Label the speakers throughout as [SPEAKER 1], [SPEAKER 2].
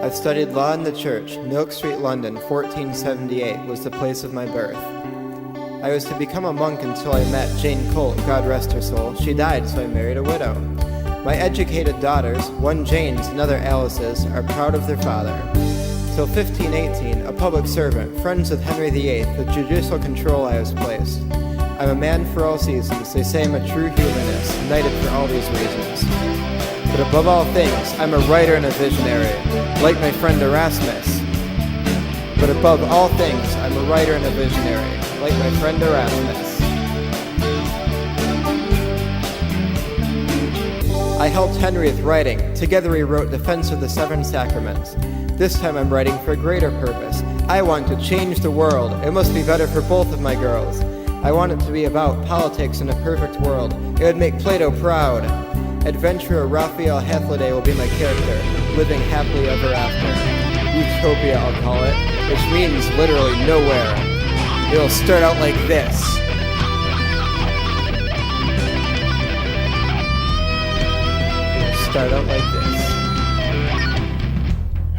[SPEAKER 1] I studied law in the church. Milk Street, London, 1478 was the place of my birth. I was to become a monk until I met Jane Colt, God rest her soul. She died, so I married a widow. My educated daughters, one Jane's, another Alice's, are proud of their father. Till 1518, a public servant, friends with Henry VIII, with judicial control I was placed. I'm a man for all seasons. They say I'm a true humanist, knighted for all these reasons. But above all things, I'm a writer and a visionary, like my friend Erasmus. But above all things, I'm a writer and a visionary, like my friend Erasmus. I helped Henry with writing. Together we wrote Defense of the Seven Sacraments. This time I'm writing for a greater purpose. I want to change the world. It must be better for both of my girls. I want it to be about politics in a perfect world. It would make Plato proud. Adventurer Raphael Hathliday will be my character, living happily ever after. Utopia, I'll call it, which means literally nowhere. It'll start out like this. Start out like this.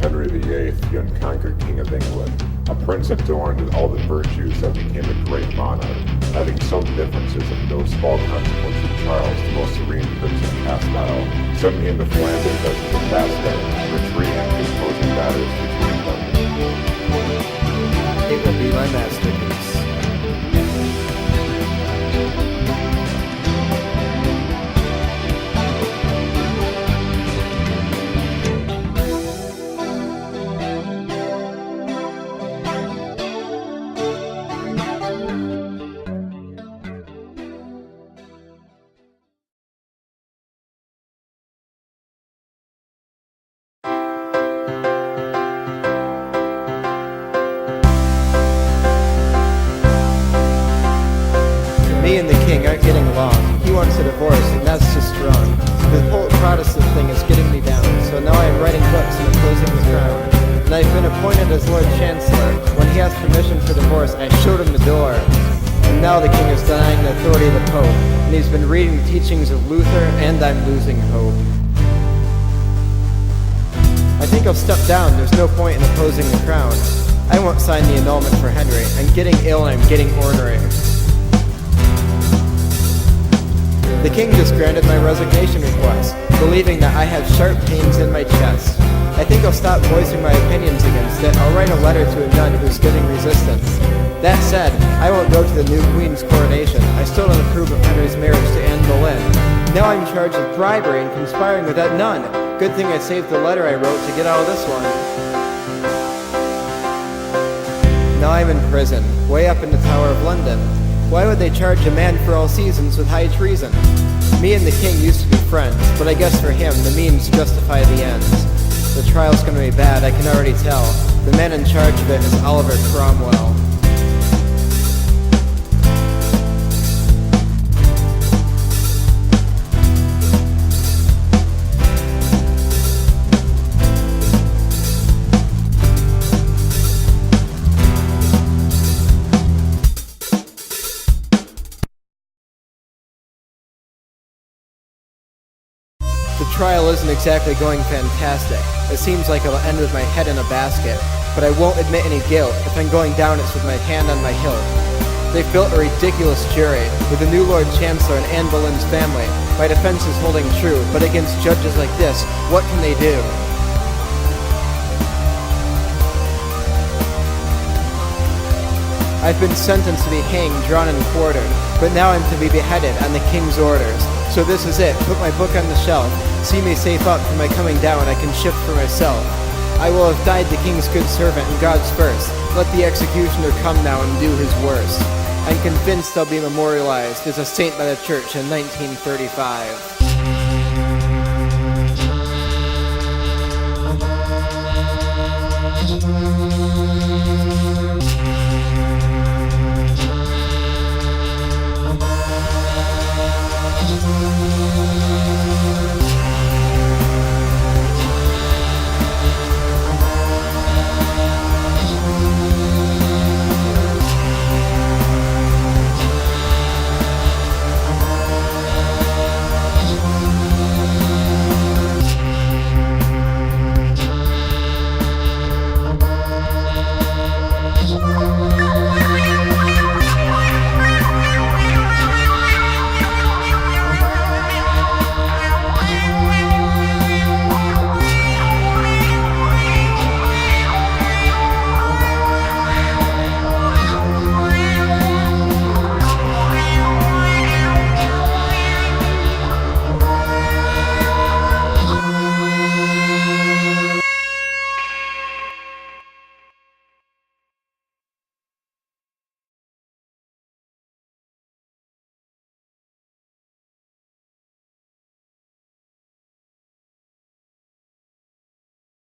[SPEAKER 2] Henry VIII, the unconquered King of England, a prince adorned with all the virtues that became a great monarch, having some differences of no small consequence with Charles, the most serene prince of Castile, sending him to Flanders as his ambassador, retreating and composing matters between them.
[SPEAKER 1] It will be my masterpiece. Me and the king aren't getting along. He wants a divorce, and that's just wrong. The whole Protestant thing is getting me down, so now I am writing books and opposing the crown. And I've been appointed as Lord Chancellor. When he asked permission for divorce, I showed him the door. And now the king is denying the authority of the Pope, and he's been reading the teachings of Luther, and I'm losing hope. I think I'll step down. There's no point in opposing the crown. I won't sign the annulment for Henry. I'm getting ill and I'm getting ornery. The king just granted my resignation request, believing that I have sharp pains in my chest. I think I'll stop voicing my opinions against it. I'll write a letter to a nun who's giving resistance. That said, I won't go to the new queen's coronation. I still don't approve of Henry's marriage to Anne Boleyn. Now I'm charged with bribery and conspiring with that nun. Good thing I saved the letter I wrote to get out of this one. Now I'm in prison, way up in the Tower of London. Why would they charge a man for all seasons with high treason? Me and the king used to be friends, but I guess for him, the means justify the ends. The trial's gonna be bad, I can already tell. The man in charge of it is Oliver Cromwell. The trial isn't exactly going fantastic. It seems like it'll end with my head in a basket, but I won't admit any guilt. If I'm going down, it's with my hand on my hilt. They've built a ridiculous jury, with the new Lord Chancellor and Anne Boleyn's family. My defense is holding true, but against judges like this, what can they do? I've been sentenced to be hanged, drawn, and quartered, but now I'm to be beheaded on the king's orders. So this is it. Put my book on the shelf. See me safe up from my coming down. I can shift for myself. I will have died the king's good servant and God's first. Let the executioner come now and do his worst. I'm convinced I'll be memorialized as a saint by the church in 1935.